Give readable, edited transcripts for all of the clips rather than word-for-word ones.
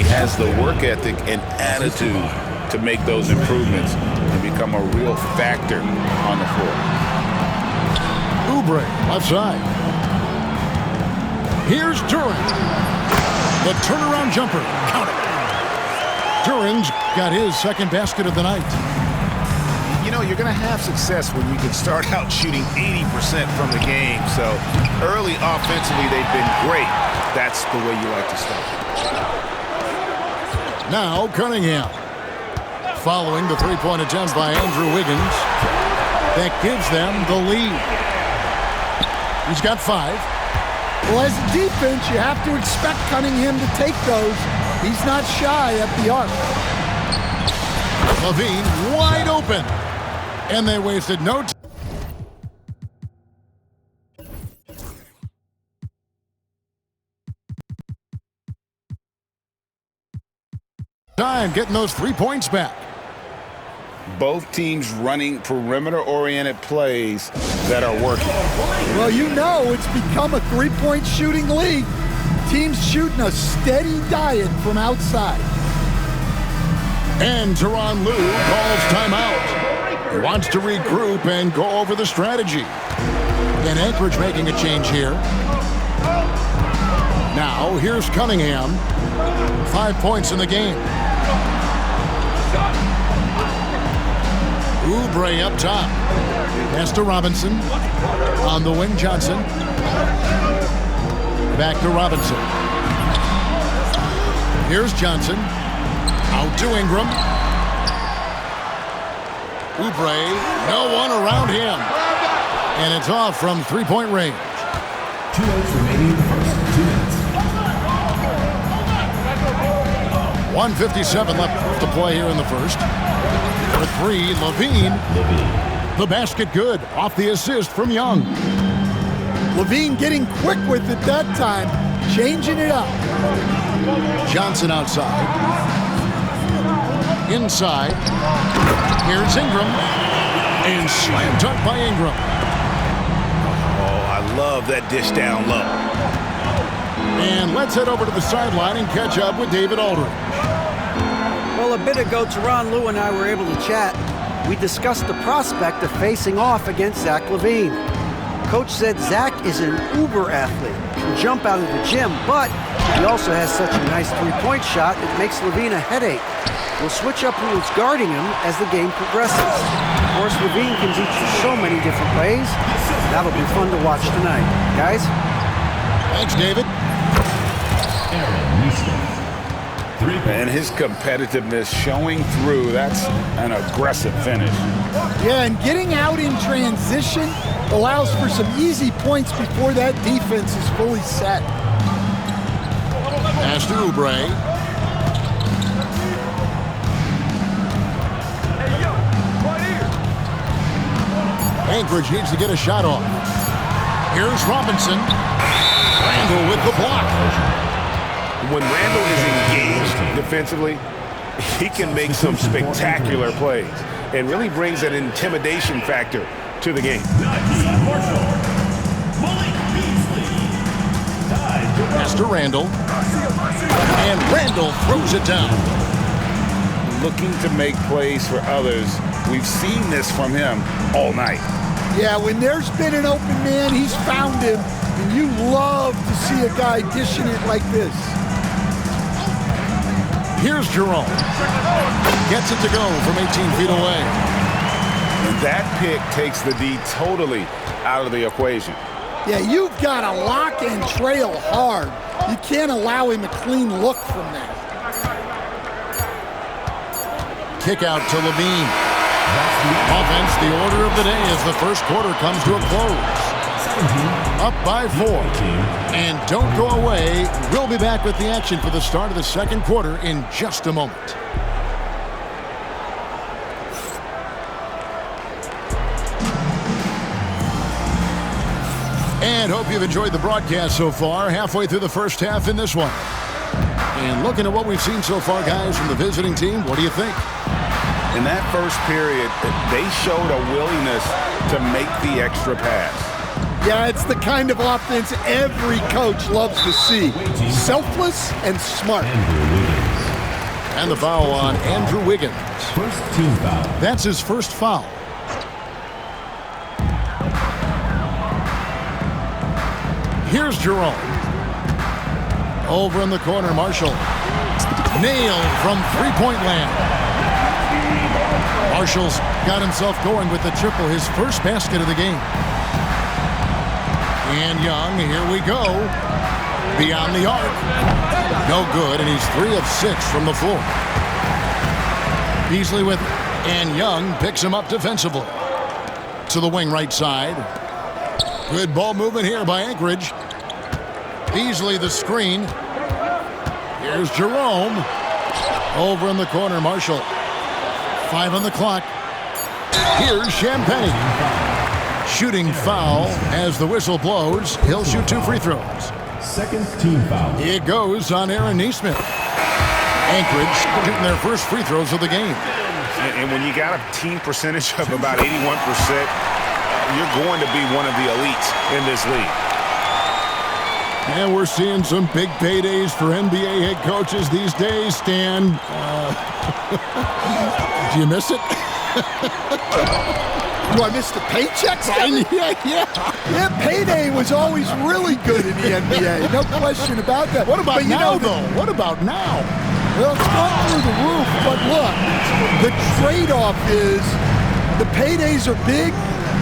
has the work ethic and attitude to make those improvements and become a real factor on the floor. Oubre, left side. Here's Duren. The turnaround jumper. Count it. Duren's got his second basket of the night. You know, you're going to have success when you can start out shooting 80% from the game. So early offensively, they've been great. That's the way you like to start. Now Cunningham. Following the three-point attempt by Andrew Wiggins. That gives them the lead. He's got 5. Well, as a defense, you have to expect Cunningham to take those. He's not shy at the arc. LaVine wide open. And they wasted no time getting those 3 points back. Both teams running perimeter-oriented plays that are working. Well, you know it's become a three-point shooting league. Teams shooting a steady diet from outside. And Tyronn Lue calls timeout. He wants to regroup and go over the strategy. And Anchorage making a change here. Now, here's Cunningham. 5 points in the game. Oubre up top. Pass to Robinson. On the wing, Johnson. Back to Robinson. Here's Johnson. Out to Ingram. Oubre, no one around him. And it's off from three-point range. 2 minutes remaining in the first. 2 minutes. 1:57 left to play here in the first. For 3, LaVine. The basket good. Off the assist from Young. LaVine getting quick with it that time. Changing it up. Johnson outside. Inside. Here's Ingram. And slam dunk by Ingram. Oh, I love that dish down low. And let's head over to the sideline and catch up with David Aldridge. Well, a bit ago, Tyronn Lue and I were able to chat. We discussed the prospect of facing off against Zach LaVine. Coach said Zach is an uber athlete, can jump out of the gym, but he also has such a nice three-point shot it makes LaVine a headache. We'll switch up who's guarding him as the game progresses. Of course, LaVine can teach you so many different ways. That'll be fun to watch tonight. Guys? Thanks, David. And his competitiveness showing through. That's an aggressive finish. Yeah, and getting out in transition allows for some easy points before that defense is fully set. Pass to Oubre. Anchorage needs to get a shot off. Here's Robinson. Randall with the block. When Randall is engaged defensively, he can make some spectacular plays and really brings an intimidation factor to the game. Pass to Randall. And Randall throws it down. Looking to make plays for others. We've seen this from him all night. Yeah, when there's been an open man, he's found him. And you love to see a guy dishing it like this. Here's Jerome. Gets it to go from 18 feet away. And that pick takes the D totally out of the equation. Yeah, you've got to lock and trail hard. You can't allow him a clean look from that. Kick out to LaVine. Offense, the order of the day as the first quarter comes to a close. Up by 4. And don't go away. We'll be back with the action for the start of the second quarter in just a moment. And hope you've enjoyed the broadcast so far. Halfway through the first half in this one. And looking at what we've seen so far, guys, from the visiting team, what do you think? In that first period, they showed a willingness to make the extra pass. Yeah, it's the kind of offense every coach loves to see. Selfless and smart. And the foul on Andrew Wiggins. First team foul. That's his first foul. Here's Jerome. Over in the corner, Marshall. Nailed from three-point land. Marshall's got himself going with the triple, his first basket of the game. And Young, here we go. Beyond the arc. No good, and he's 3 of 6 from the floor. Beasley with it, and Young picks him up defensively. To the wing right side. Good ball movement here by Anchorage. Beasley the screen. Here's Jerome. Over in the corner, Marshall. 5 on the clock. Here's Champagnie. Shooting foul as the whistle blows. He'll shoot 2 free throws. Second team foul. It goes on Aaron Nesmith. Anchorage shooting their first free throws of the game. And when you got a team percentage of about 81%, you're going to be one of the elites in this league. And we're seeing some big paydays for NBA head coaches these days, Stan. Do you miss it? Do I miss the paychecks? Yeah. Payday was always really good in the NBA. No question about that. What about now, though? What about now? Well, it's gone through the roof, but look, the trade-off is the paydays are big,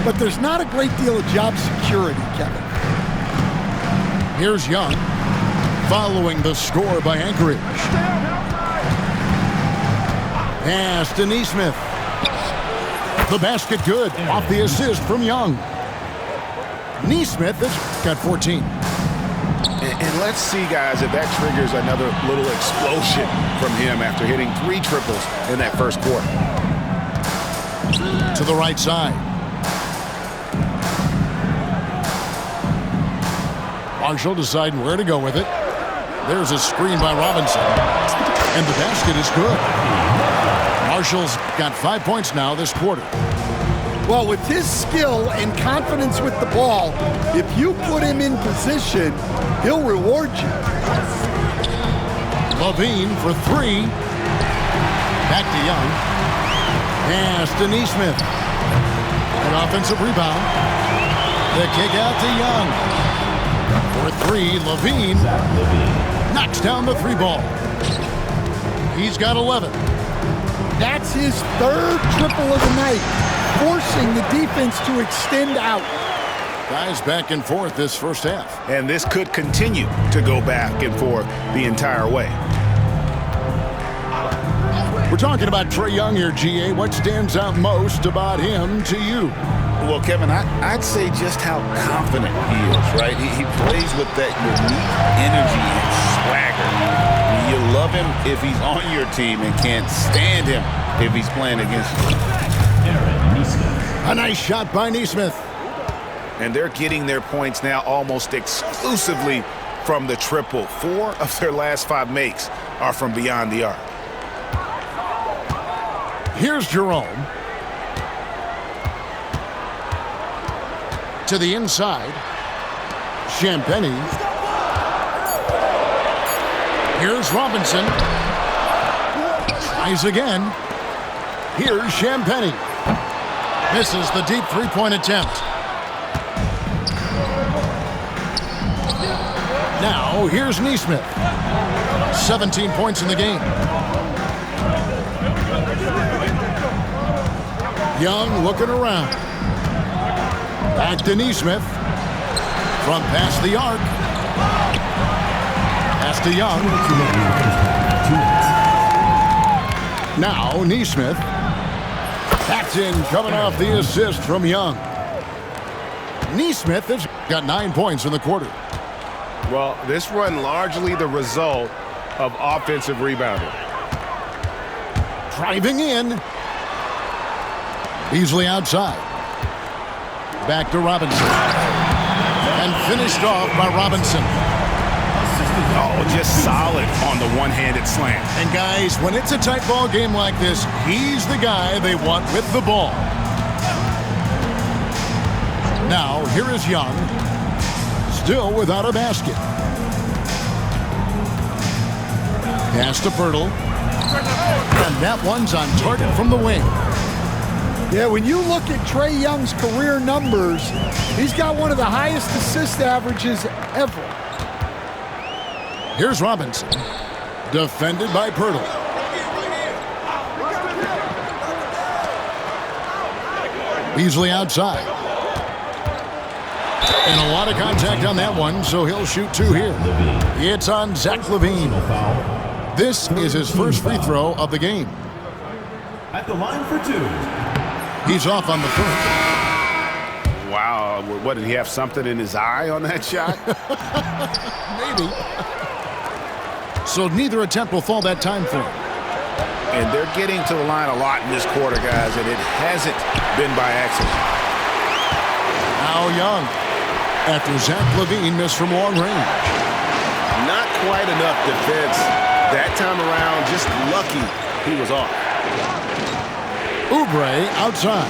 but there's not a great deal of job security, Kevin. Here's Young, following the score by Anchorage. Pass to Nesmith. The basket good, off the assist from Young. Nesmith has got 14. And let's see, guys, if that triggers another little explosion from him after hitting 3 triples in that first quarter. To the right side. Marshall deciding where to go with it. There's a screen by Robinson. And the basket is good. Marshall's got 5 points now this quarter. Well, with his skill and confidence with the ball, if you put him in position, he'll reward you. Levine for 3. Back to Young. Pass to Nesmith. An offensive rebound. The kick out to Young. For 3, Levine knocks down the 3 ball. He's got 11. That's his 3rd triple of the night, forcing the defense to extend out. Guys back and forth this first half. And this could continue to go back and forth the entire way. We're talking about Trae Young here, GA. What stands out most about him to you? Well, Kevin, I'd say just how confident he is, right? He plays with that unique energy and swagger. You love him if he's on your team and can't stand him if he's playing against you. A nice shot by Nesmith. And they're getting their points now almost exclusively from the triple. 4 of their last 5 makes are from beyond the arc. Here's Jerome. To the inside. Champagnie. Here's Robinson. Tries again. Here's Champagnie. Misses the deep 3-point attempt. Now, here's Nesmith. 17 points in the game. Young looking around. Back to Nesmith. From past the arc. Pass to Young. Now, Nesmith. That's in, coming off the assist from Young. Nesmith has got 9 points in the quarter. Well, this run largely the result of offensive rebounding. Driving in. Beasley outside. Back to Robinson. And finished off by Robinson. Oh, just solid on the one-handed slam. And guys, when it's a tight ball game like this, he's the guy they want with the ball. Now, here is Young. Still without a basket. Pass to Pirtle. And that one's on target from the wing. Yeah, when you look at Trae Young's career numbers, he's got one of the highest assist averages ever. Here's Robinson, defended by Pirtle. Beasley outside. And a lot of contact on that one, so he'll shoot two here. It's on Zach LaVine. This is his first free throw of the game. At the line for two. He's off on the first. Wow, what, did he have something in his eye on that shot? Maybe. So neither attempt will fall that time for him. And they're getting to the line a lot in this quarter, guys, and it hasn't been by accident. Now Young, after Zach LaVine missed from long range. Not quite enough defense that time around. Just lucky he was off. Oubre outside.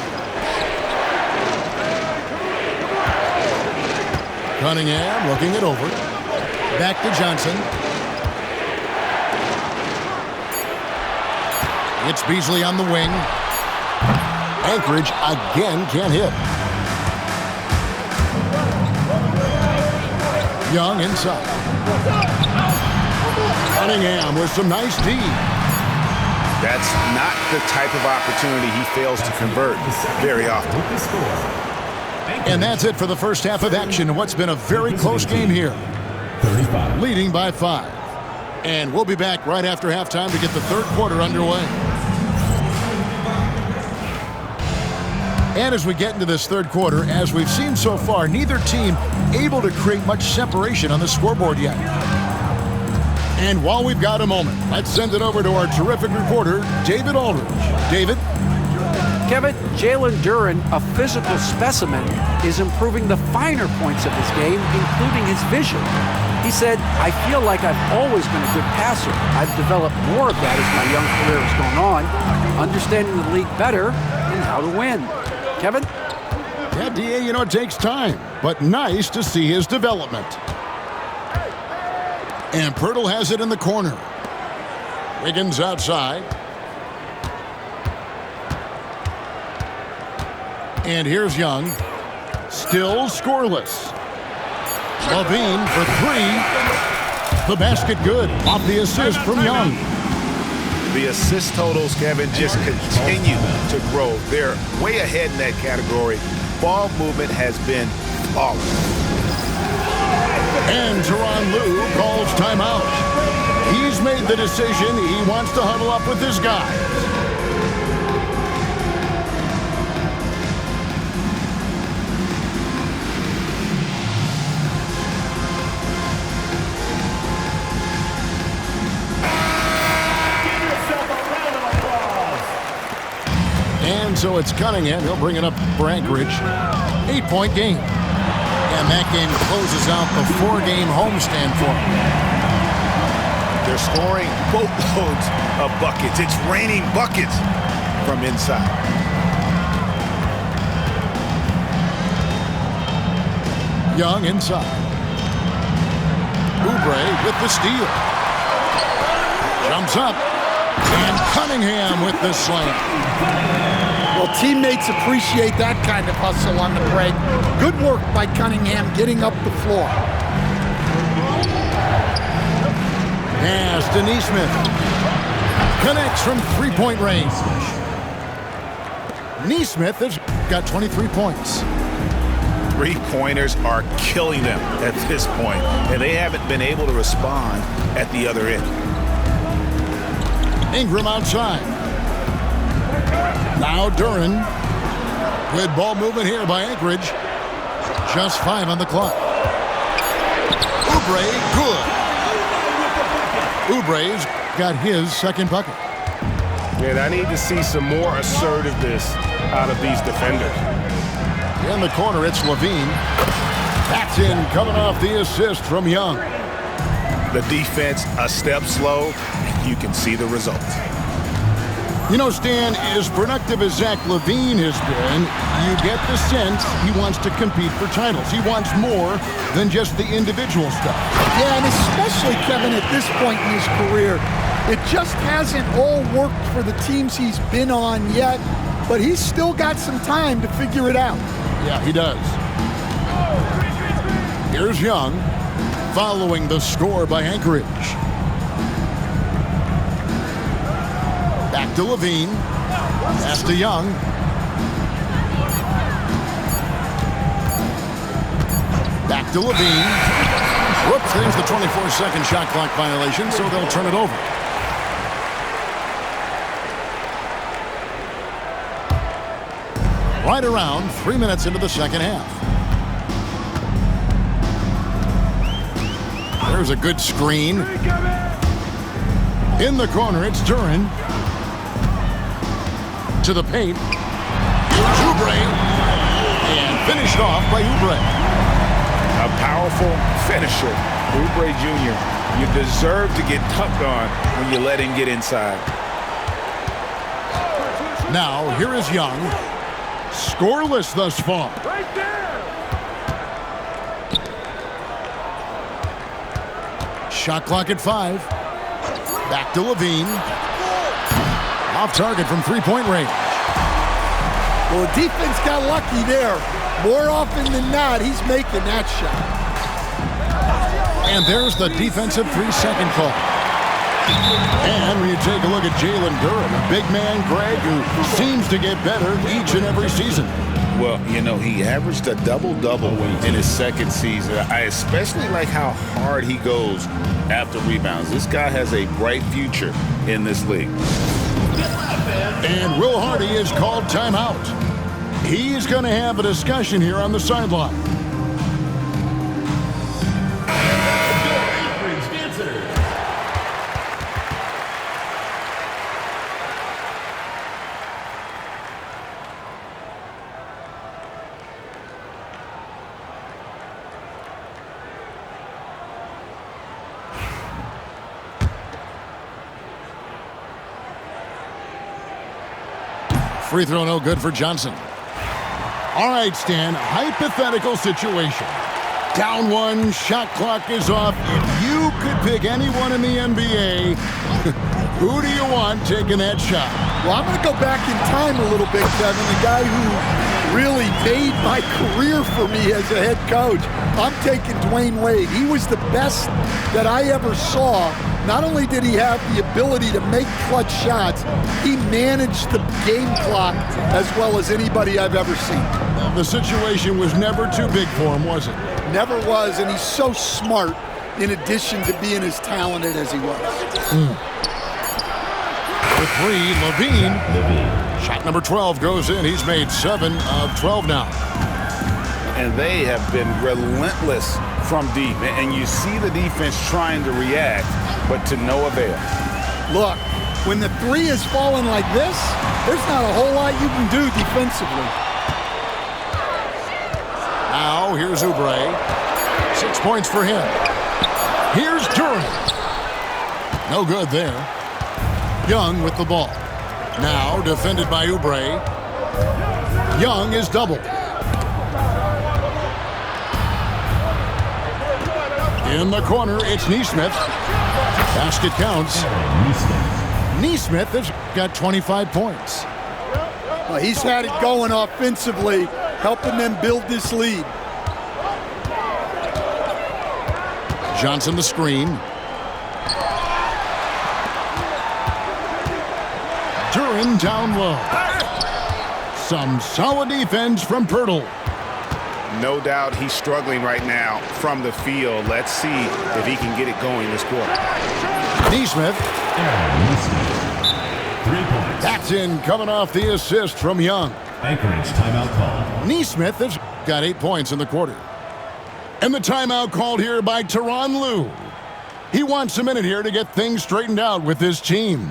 Cunningham looking it over. Back to Johnson. It's Beasley on the wing. Anchorage again can't hit. Young inside. Cunningham with some nice D. That's not the type of opportunity he fails to convert very often. And that's it for the first half of action in what's been a very close game here. 35. Leading by 5. And we'll be back right after halftime to get the third quarter underway. And as we get into this third quarter, as we've seen so far, neither team able to create much separation on the scoreboard yet. And while we've got a moment, let's send it over to our terrific reporter, David Aldridge. David? Kevin, Jalen Duren, a physical specimen, is improving the finer points of his game, including his vision. He said, I feel like I've always been a good passer. I've developed more of that as my young career has gone on, understanding the league better and how to win. Kevin? Yeah, DA, you know, it takes time, but nice to see his development. And Pirtle has it in the corner. Wiggins outside. And here's Young. Still scoreless. LaVine for 3. The basket good. Off the assist from Young. The assist totals, Kevin, just continue to grow. They're way ahead in that category. Ball movement has been flawless. And Tyronn Lue calls timeout. He's made the decision. He wants to huddle up with his guys. And so it's Cunningham. He'll bring it up for Anchorage. 8-point game. And that game closes out the 4-game homestand for them. They're scoring boatloads of buckets. It's raining buckets from inside. Young inside. Oubre with the steal. Jumps up. And Cunningham with the slam. Well, teammates appreciate that kind of hustle on the break. Good work by Cunningham getting up the floor. Pass to Nesmith. Connects from 3-point range. Nesmith has got 23 points. 3-pointers are killing them at this point, and they haven't been able to respond at the other end. Ingram outside. Now Duren. Good ball movement here by Anchorage. Just 5 on the clock. Oubre, good. Oubre's got his second bucket. Man, I need to see some more assertiveness out of these defenders. In the corner, it's LaVine. That's in, coming off the assist from Young. The defense a step slow. You can see the result. You know, Stan, as productive as Zach LaVine has been, you get the sense he wants to compete for titles. He wants more than just the individual stuff. Yeah, and especially, Kevin, at this point in his career, It just hasn't all worked for the teams he's been on yet, but he's still got some time to figure it out. Yeah, he does. Here's Young, following the score by Anchorage. Back to Levine. Pass to Young. Back to Levine. Whoops, there's the 24-second shot clock violation, so they'll turn it over. Right around 3 minutes into the second half. There's a good screen. In the corner, it's Duran. To the paint. Here's Oubre. And finished off by Oubre. A powerful finisher, Oubre Jr. You deserve to get tucked on when you let him get inside. Now, here is Young. Scoreless thus far. Right there. Shot clock at 5. Back to Levine. Off target from three-point range. Well, the defense got lucky there. More often than not, he's making that shot. And there's the defensive 3-second call. And when you take a look at Jalen Duran, a big man, Greg, who seems to get better each and every season. Well, you know, he averaged a double-double in his second season. I especially like how hard he goes after rebounds. This guy has a bright future in this league. And Will Hardy is called timeout. He's going to have a discussion here on the sideline. Free throw no good for Johnson. All right, Stan, hypothetical situation. Down one, shot clock is off. If you could pick anyone in the NBA, who do you want taking that shot? Well, I'm going to go back in time a little bit, Kevin. The guy who really made my career for me as a head coach. I'm taking Dwayne Wade. He was the best that I ever saw. Not only did he have the ability to make clutch shots, he managed the game clock as well as anybody I've ever seen. The situation was never too big for him, was it? Never was, and he's so smart in addition to being as talented as he was. The three, Levine. Shot number 12 goes in. He's made 7 of 12 now. And they have been relentless from deep. And you see the defense trying to react, but to no avail. Look, when the three is falling like this, there's not a whole lot you can do defensively. Now, here's Oubre. 6 points for him. Here's Duran. No good there. Young with the ball. Now, defended by Oubre. Young is doubled. In the corner, it's Nesmith. Basket counts. Nesmith has got 25 points. Well, he's had it going offensively, helping them build this lead. Johnson the screen. Duran down low. Some solid defense from Pirtle. No doubt he's struggling right now from the field. Let's see if he can get it going this quarter. Nesmith. 3 points. That's in, coming off the assist from Young. Anchorage timeout call. Nesmith has got 8 points in the quarter. And the timeout called here by Tyronn Lue. He wants a minute here to get things straightened out with his team.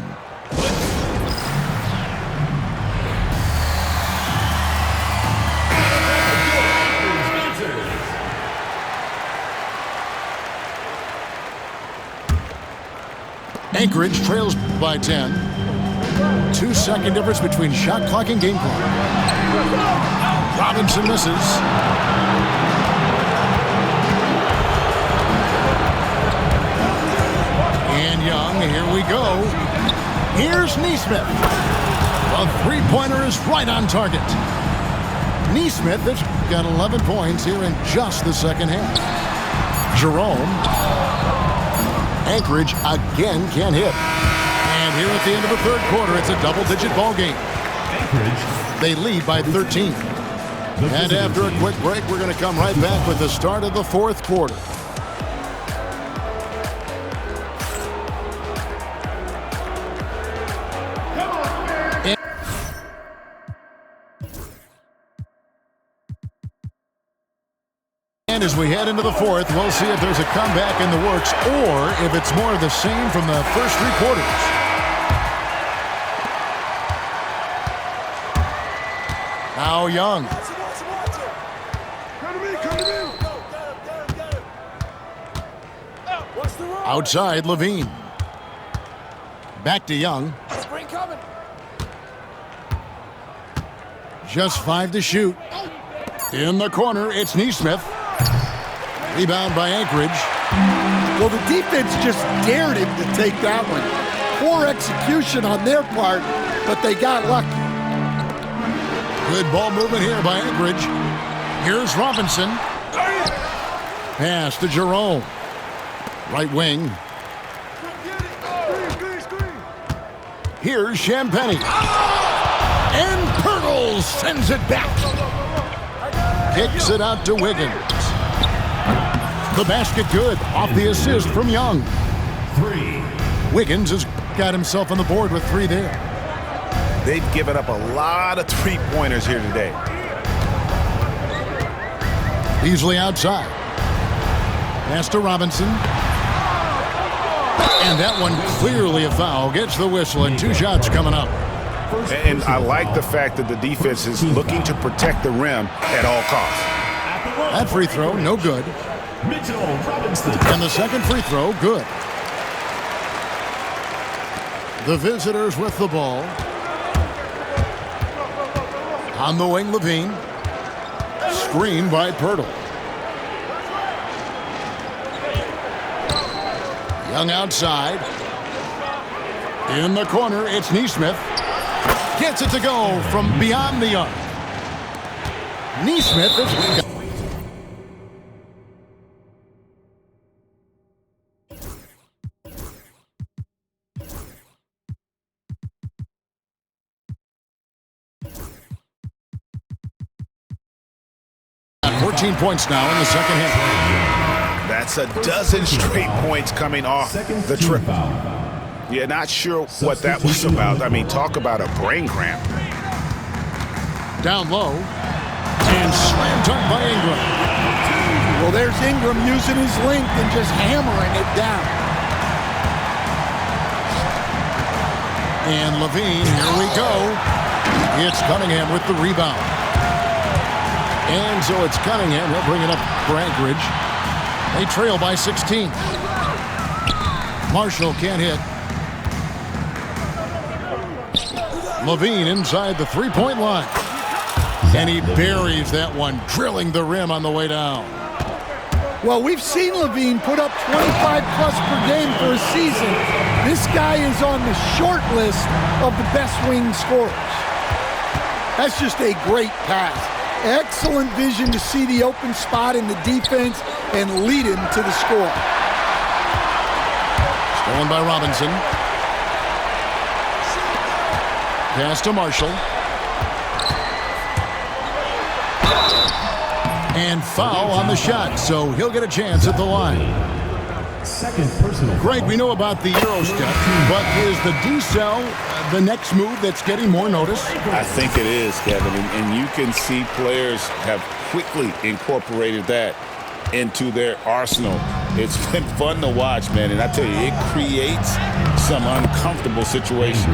Anchorage trails by 10. 2-second difference between shot clock and game clock. Robinson misses. And Young, here we go. Here's Neesmith. The three-pointer is right on target. Neesmith has got 11 points here in just the second half. Jerome. Anchorage again can't hit. And here at the end of the third quarter, it's a double-digit ball game. Anchorage. They lead by 13. And after a quick break, we're going to come right back with the start of the fourth quarter. And as we head into the fourth, we'll see if there's a comeback in the works or if it's more of the same from the first three quarters. Now Young. Outside, Levine. Back to Young. Just 5 to shoot. In the corner, it's Neesmith. Rebound by Anchorage. Well, the defense just dared him to take that one. Poor execution on their part, but they got lucky. Good ball movement here by Anchorage. Here's Robinson. Pass to Jerome. Right wing. Here's Champagny. And Pirtle sends it back. Kicks it out to Wiggins. The basket good. Off the assist from Young. 3. Wiggins has got himself on the board with 3 there. They've given up a lot of three-pointers here today. Beasley outside. Pass to Robinson. And that one clearly a foul. Gets the whistle and 2 shots coming up. And I like the fact that the defense is looking to protect the rim at all costs. That free throw, no good. Mitchell Robinson. And the second free throw, good. The visitors with the ball. On the wing, Levine. Screen by Pirtle. Young outside. In the corner, it's Neesmith. Gets it to go from beyond the arc. Neesmith is... 14 points now in the second half. That's a dozen straight points coming off the trip. Yeah, not sure what that was about. I mean, talk about a brain cramp. Down low. And slam dunk by Ingram. Well, there's Ingram using his length and just hammering it down. And Levine, here we go. It's Cunningham with the rebound. And so it's Cunningham. He'll bring it up for Anchorage. They trail by 16. Marshall can't hit. Levine inside the three-point line. And he buries that one, drilling the rim on the way down. Well, we've seen Levine put up 25-plus per game for a season. This guy is on the short list of the best wing scorers. That's just a great pass. Excellent vision to see the open spot in the defense and lead him to the score. Stolen by Robinson. Pass to Marshall. And foul on the shot, so he'll get a chance at the line. Second personal. Greg, we know about the Euro step, but is the D-cell the next move that's getting more notice? I think it is, Kevin, and you can see players have quickly incorporated that into their arsenal. It's been fun to watch, man, and I tell you, it creates some uncomfortable situations.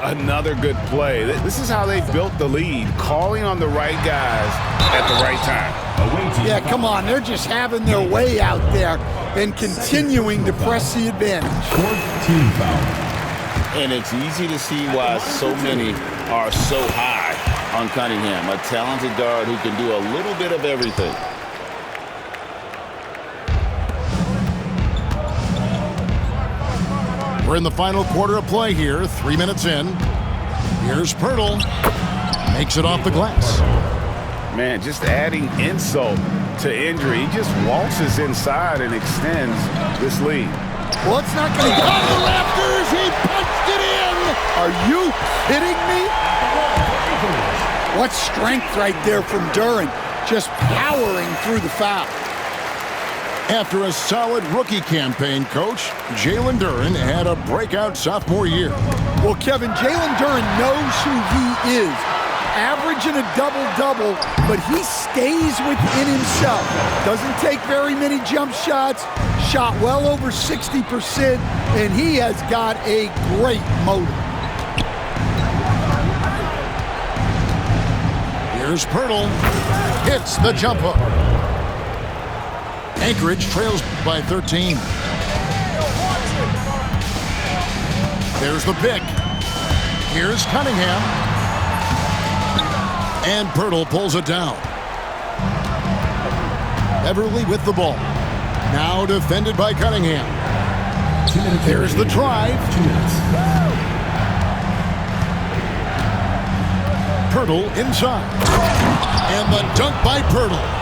Another good play. This is how they built the lead, calling on the right guys at the right time. Yeah, come on. They're just having their way out there and continuing to press the advantage. 14 foul. And it's easy to see why so many are so high on Cunningham, a talented guard who can do a little bit of everything. We're in the final quarter of play here, 3 minutes in. Here's Pirtle. Makes it off the glass. Man, just adding insult to injury. He just waltzes inside and extends this lead. Well, it's not going to get on the rafters. He punched it in. Are you kidding me? What strength right there from Duren, just powering through the foul. After a solid rookie campaign, Coach, Jalen Duren had a breakout sophomore year. Well, Kevin, Jalen Duren knows who he is. Averaging a double-double, but he stays within himself. Doesn't take very many jump shots, shot well over 60%, and he has got a great motor. Here's Pirtle. Hits the jump hook. Anchorage trails by 13. There's the pick. Here's Cunningham. And Pirtle pulls it down. Beverly with the ball. Now defended by Cunningham. There's the drive. Pirtle inside. And the dunk by Pirtle.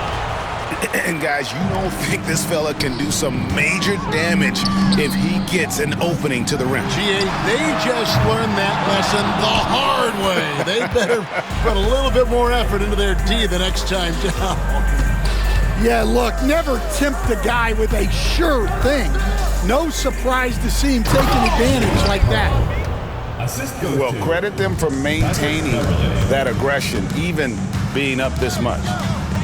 And guys, you don't think this fella can do some major damage if he gets an opening to the rim. GA, they just learned that lesson the hard way. They better put a little bit more effort into their D the next time down. Yeah, look, never tempt a guy with a sure thing. No surprise to see him taking advantage like that. Well, credit them for maintaining that aggression, even being up this much.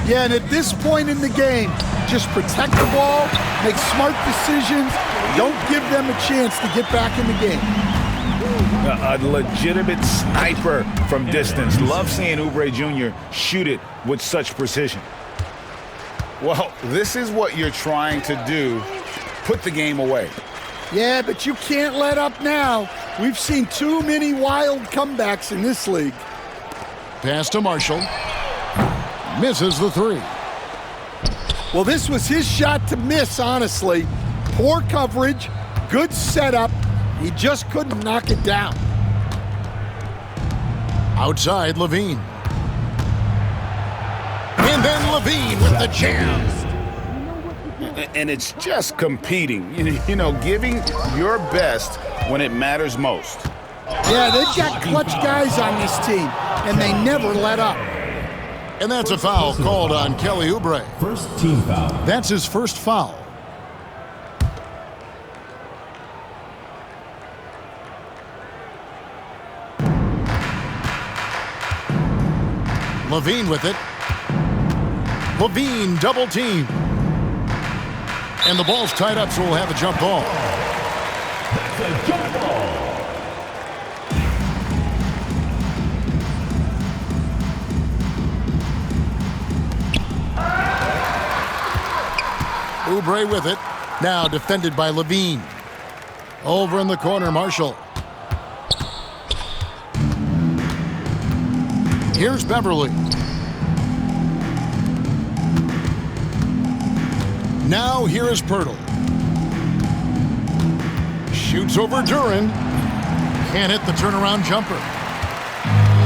Yeah, and at this point in the game, just protect the ball, make smart decisions, don't give them a chance to get back in the game. A legitimate sniper from distance. Love seeing Oubre Jr. shoot it with such precision. Well, this is what you're trying to do. Put the game away. Yeah, but you can't let up now. We've seen too many wild comebacks in this league. Pass to Marshall. Misses the three. Well, this was his shot to miss, honestly. Poor coverage, good setup. He just couldn't knock it down. Outside, Levine. And then Levine with the jam. And it's just competing, you know, giving your best when it matters most. Yeah, they've got clutch guys on this team, and they never let up. And that's a foul called on Kelly Oubre. First team foul. That's his first foul. Levine with it. Levine double team. And the ball's tied up, so we'll have a jump ball. That's a jump ball. Oubre with it. Now defended by Levine. Over in the corner, Marshall. Here's Beverly. Now here is Pirtle. Shoots over Duren. Can't hit the turnaround jumper.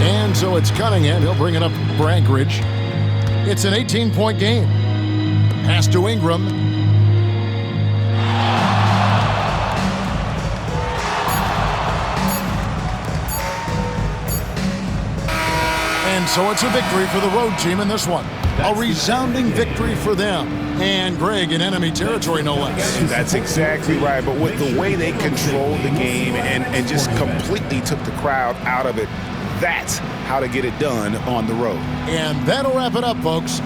And so it's Cunningham. He'll bring it up for Anchorage. It's an 18-point game. Pass to Ingram. And so it's a victory for the road team in this one. A resounding victory for them. And Greg in enemy territory, no less. That's exactly right. But with the way they controlled the game and just completely took the crowd out of it, that's how to get it done on the road. And that'll wrap it up, folks.